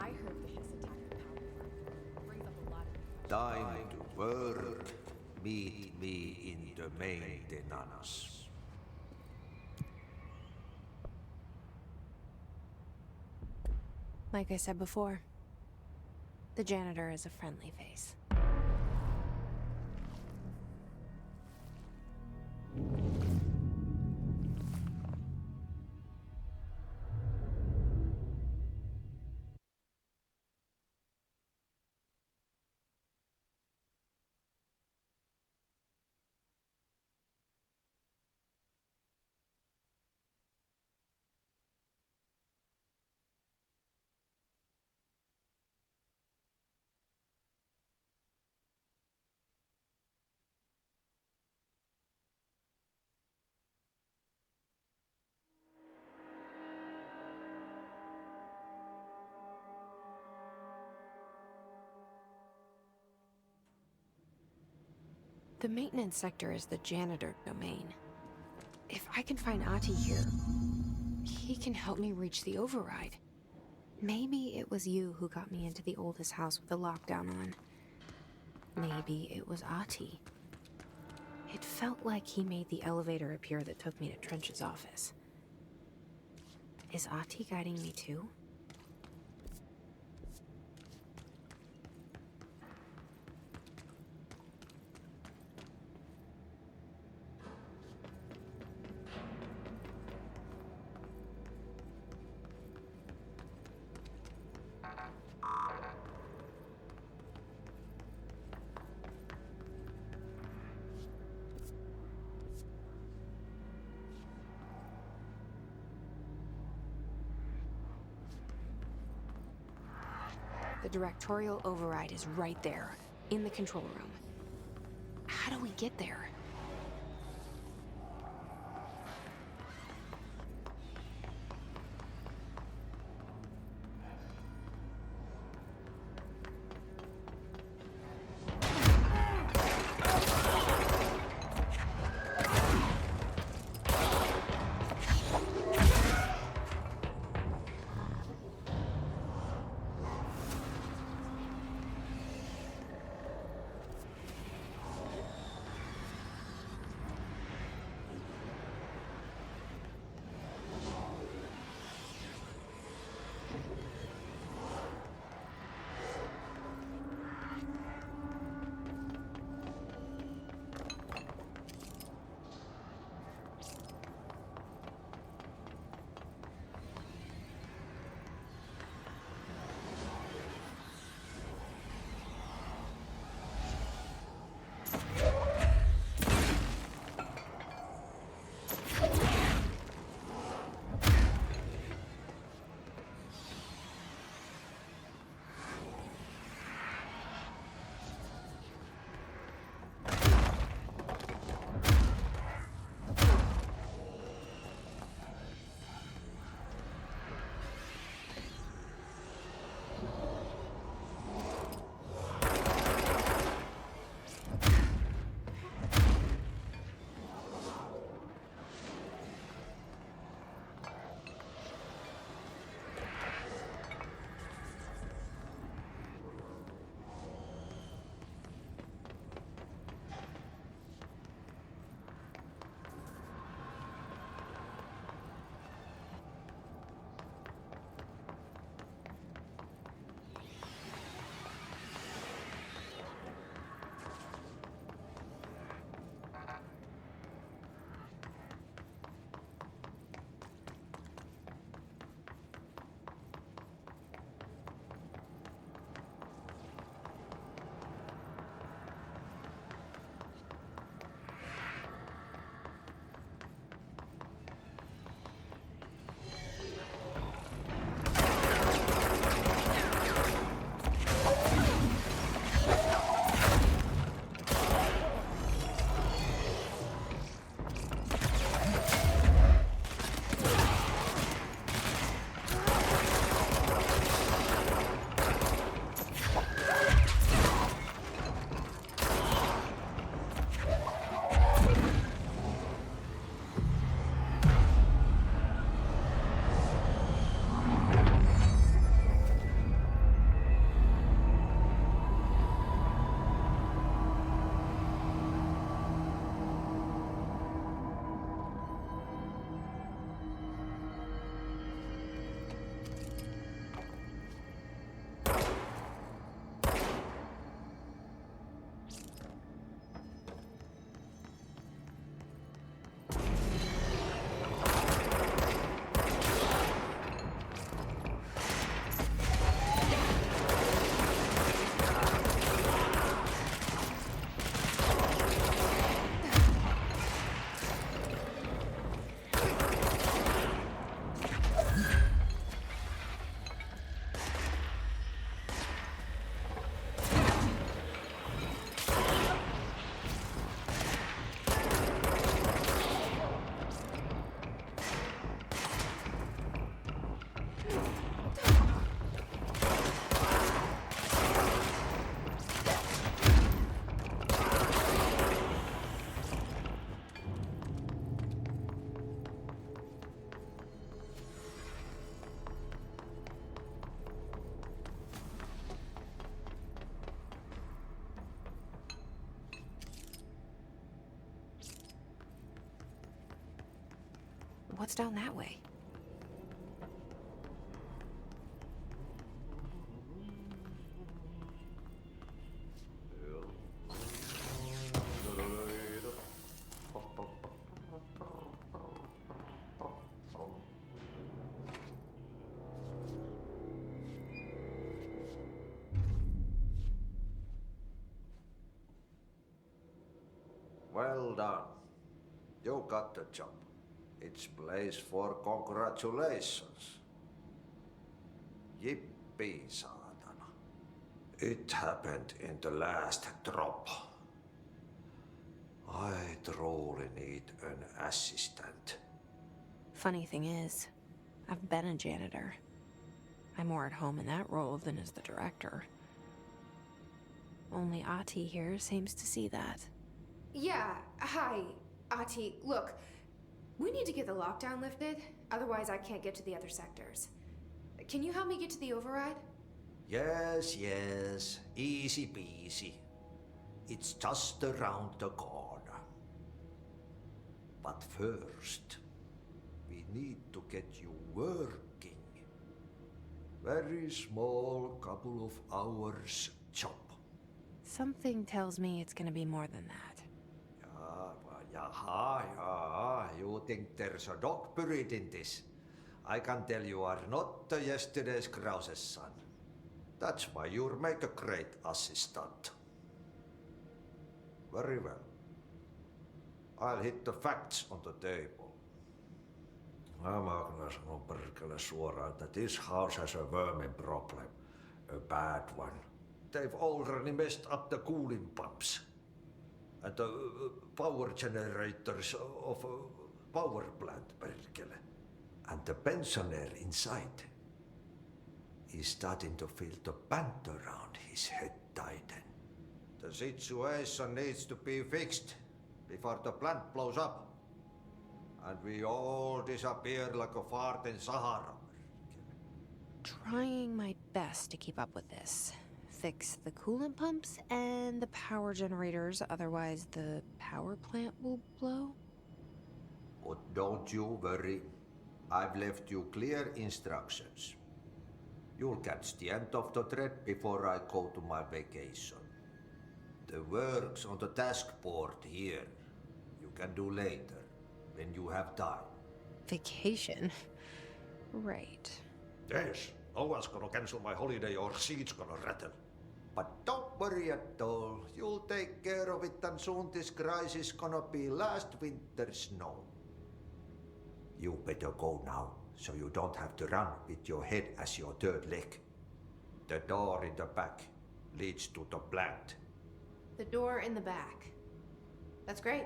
I heard the Hiss attack the power plant. Brings up a lot of Time to work. Meet me in Domain de Nanos. Like I said before, the janitor is a friendly face. The maintenance sector is the janitor domain. If I can find Ahti here, he can help me reach the override. Maybe it was you who got me into the oldest house with the lockdown on. Maybe it was Ahti. It felt like he made the elevator appear that took me to Trench's office. Is Ahti guiding me too? The Directorial override is right there, in the control room. How do we get there? What's down that way? Well done. You got the job. It's place for congratulations. Yippee, saatana. It happened in the last drop. I truly need an assistant. Funny thing is, I've been a janitor. I'm more at home in that role than as the director. Only Ati here seems to see that. Yeah, hi, Ati. Look, we need to get the lockdown lifted, otherwise I can't get to the other sectors. Can you help me get to the override? Yes, yes. Easy peasy. It's just around the corner. But first, we need to get you working. Very small, couple of hours job. Something tells me it's gonna be more than that. Jaha, you think there's a dog buried in this? I can tell you are not yesterday's Krause's son. That's why you'll make a great assistant. Very well. I'll hit the facts on the table. Mä kyllä sanon perkele suoraan, että this house has a vermin problem. A bad one. They've already messed up the cooling pumps. And the power generators of a power plant, perkele. And the pensioner inside is starting to feel the band around his head tighten. The situation needs to be fixed before the plant blows up. And we all disappear like a fart in Sahara. Trying my best to keep up with this. Fix the coolant pumps and the power generators, otherwise the power plant will blow. But don't you worry. I've left you clear instructions. You'll catch the end of the thread before I go to my vacation. The work's on the task board here. You can do later, when you have time. Vacation? Right. Yes, no one's gonna cancel my holiday or seat's gonna rattle. But don't worry at all. You'll take care of it and soon this crisis gonna be last winter's snow. You better go now, so you don't have to run with your head as your third leg. The door in the back leads to the plant. The door in the back. That's great.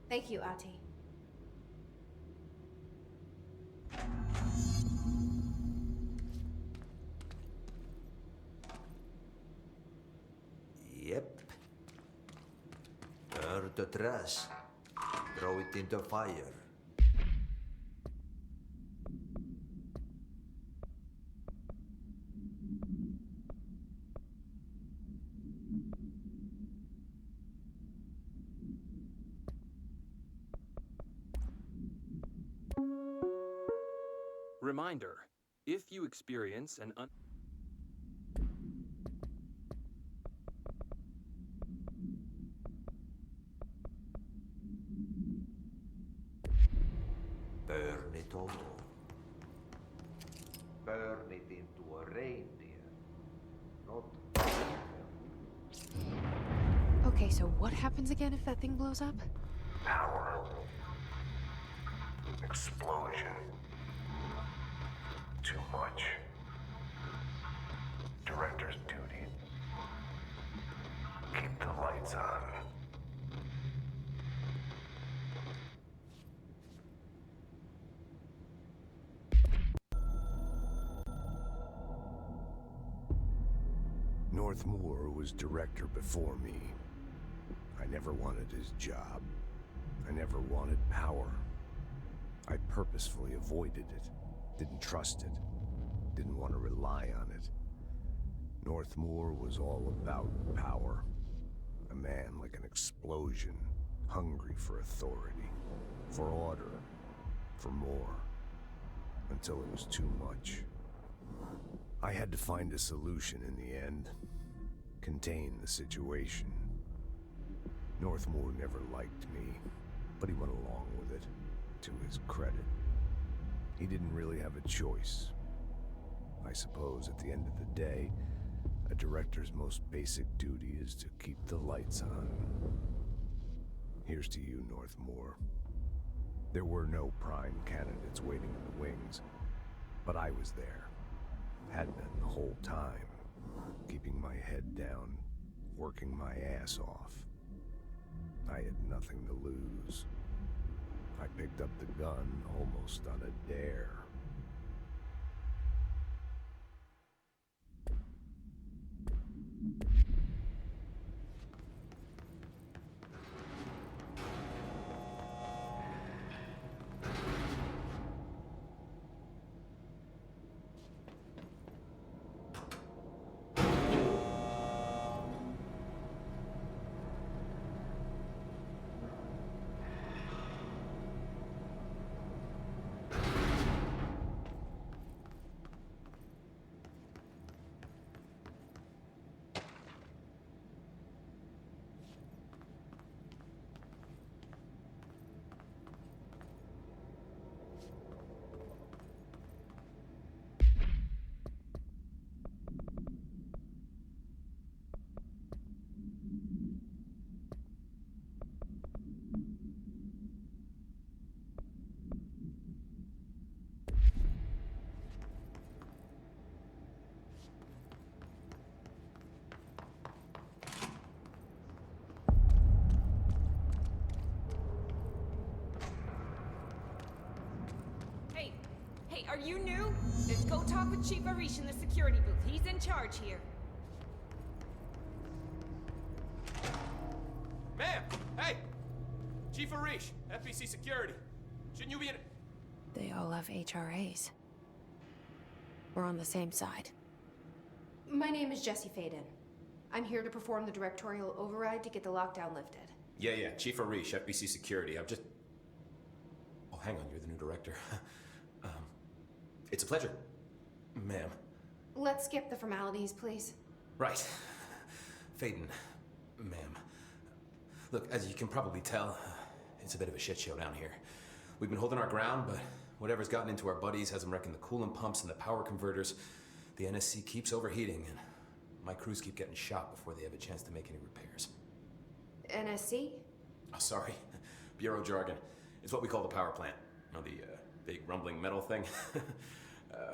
Thank you, Ati. Yep. Burn the trash. Throw it in the fire. Reminder, if you experience an Burn it all. Burn it into a reindeer. Not Okay, so what happens again if that thing blows up? Power. Explosion. Too much. Director's duty. Keep the lights on. Northmoor was director before me. I never wanted his job. I never wanted power. I purposefully avoided it. Didn't trust it. Didn't want to rely on it. Northmoor was all about power. A man like an explosion, hungry for authority, for order, for more, until it was too much. I had to find a solution in the end, contain the situation. Northmore never liked me, but he went along with it, to his credit. He didn't really have a choice. I suppose at the end of the day, a director's most basic duty is to keep the lights on. Here's to you, Northmore. There were no prime candidates waiting in the wings, but I was there. Had been the whole time, keeping my head down, working my ass off. I had nothing to lose. I picked up the gun almost on a dare. Hey, are you new? Let's go talk with Chief Arish in the security booth. He's in charge here. Ma'am! Hey! Chief Arish, FBC Security. Shouldn't you be in... They all have HRAs. We're on the same side. My name is Jesse Faden. I'm here to perform the directorial override to get the lockdown lifted. Yeah, Chief Arish, FBC Security. I'm just... Oh, hang on, you're the new director. It's a pleasure, ma'am. Let's skip the formalities, please. Right. Faden, ma'am. Look, as you can probably tell, it's a bit of a shit show down here. We've been holding our ground, but whatever's gotten into our buddies has them wrecking the coolant pumps and the power converters. The NSC keeps overheating, and my crews keep getting shot before they have a chance to make any repairs. NSC? Oh, sorry. Bureau jargon. It's what we call the power plant. You know, the big rumbling metal thing?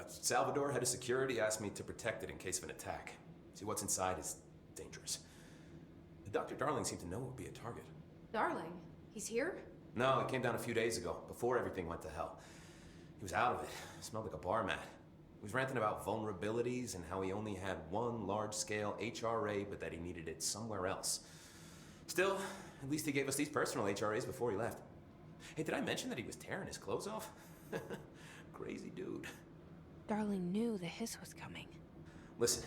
Salvador, head of security, asked me to protect it in case of an attack. See, what's inside is dangerous. Dr. Darling seemed to know it would be a target. Darling? He's here? No, he came down a few days ago, before everything went to hell. He was out of it. Smelled like a bar mat. He was ranting about vulnerabilities and how he only had one large-scale HRA, but that he needed it somewhere else. Still, at least he gave us these personal HRAs before he left. Hey, did I mention that he was tearing his clothes off? Crazy dude. Darling knew the hiss was coming. Listen,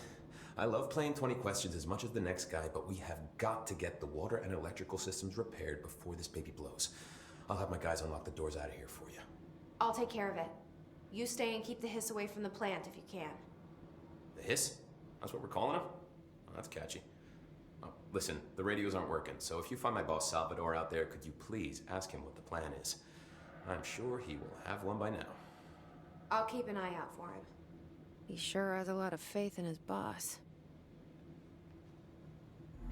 I love playing 20 questions as much as the next guy, but we have got to get the water and electrical systems repaired before this baby blows. I'll have my guys unlock the doors out of here for you. I'll take care of it. You stay and keep the hiss away from the plant if you can. The hiss? That's what we're calling him? Oh, that's catchy. Oh, listen, the radios aren't working, so if you find my boss Salvador out there, could you please ask him what the plan is? I'm sure he will have one by now. I'll keep an eye out for him. He sure has a lot of faith in his boss.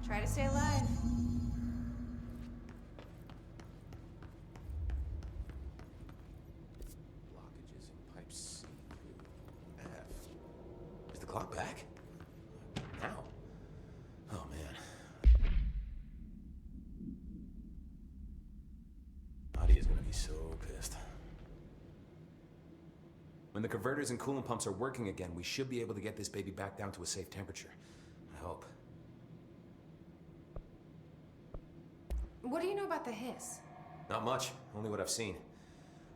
Try to stay alive. Blockages in pipes C through F. Is the clock back? Now? Oh, man. Adi is gonna be so pissed. When the converters and coolant pumps are working again, we should be able to get this baby back down to a safe temperature. I hope. What do you know about the hiss? Not much, only what I've seen.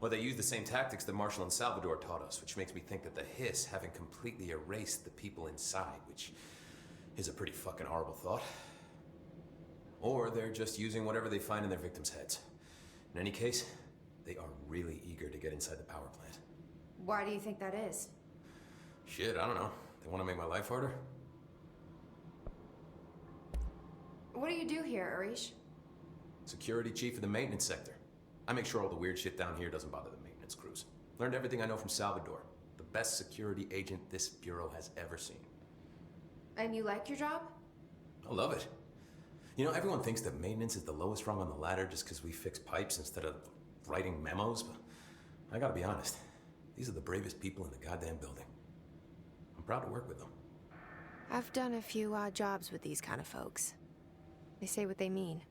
Well, they use the same tactics that Marshall and Salvador taught us, which makes me think that the hiss haven't completely erased the people inside, which is a pretty fucking horrible thought. Or they're just using whatever they find in their victims' heads. In any case, They are really eager to get inside the power plant. Why do you think that is? Shit, I don't know. They want to make my life harder? What do you do here, Arish? Security chief of the maintenance sector. I make sure all the weird shit down here doesn't bother the maintenance crews. Learned everything I know from Salvador. The best security agent this bureau has ever seen. And you like your job? I love it. You know, everyone thinks that maintenance is the lowest rung on the ladder just because we fix pipes instead of writing memos, but I gotta be honest. These are the bravest people in the goddamn building. I'm proud to work with them. I've done a few odd jobs with these kind of folks. They say what they mean.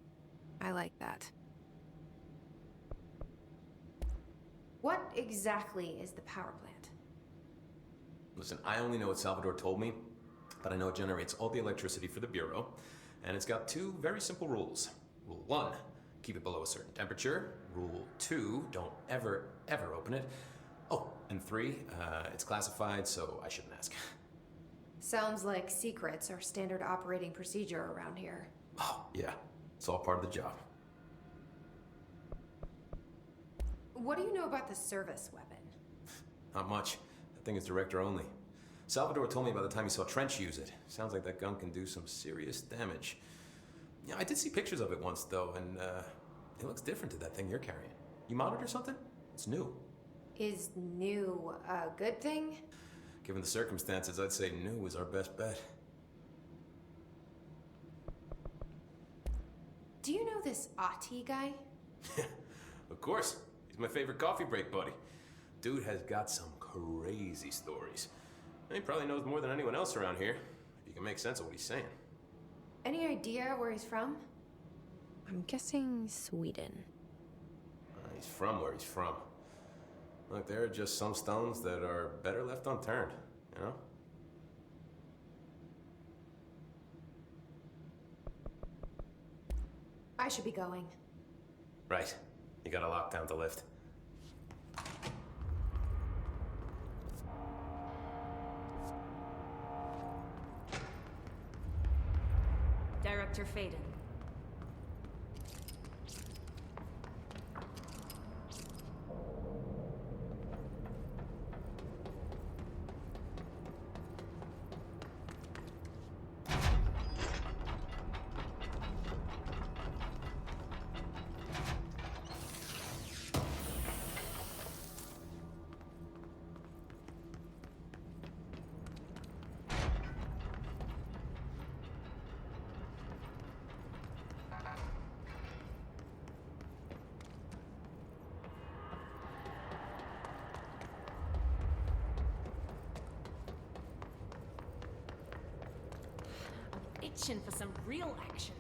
I like that. What exactly is the power plant? Listen, I only know what Salvador told me, but I know it generates all the electricity for the Bureau, and it's got two very simple rules. Rule 1, keep it below a certain temperature. Rule 2, don't ever, ever open it. Oh, and 3, it's classified, so I shouldn't ask. Sounds like secrets are standard operating procedure around here. Oh, yeah. It's all part of the job. What do you know about the service weapon? Not much. That thing is director only. Salvador told me by the time he saw Trench use it. Sounds like that gun can do some serious damage. Yeah, I did see pictures of it once, though, and it looks different to that thing you're carrying. You modded or something? It's new. Is new a good thing? Given the circumstances, I'd say new is our best bet. Do you know this Ati guy? Of course. He's my favorite coffee break buddy. Dude has got some crazy stories. He probably knows more than anyone else around here, if you can make sense of what he's saying. Any idea where he's from? I'm guessing Sweden. He's from where he's from. Look, there are just some stones that are better left unturned, you know? I should be going. Right. You gotta lock down the lift. Director Faden. Itching for some real action.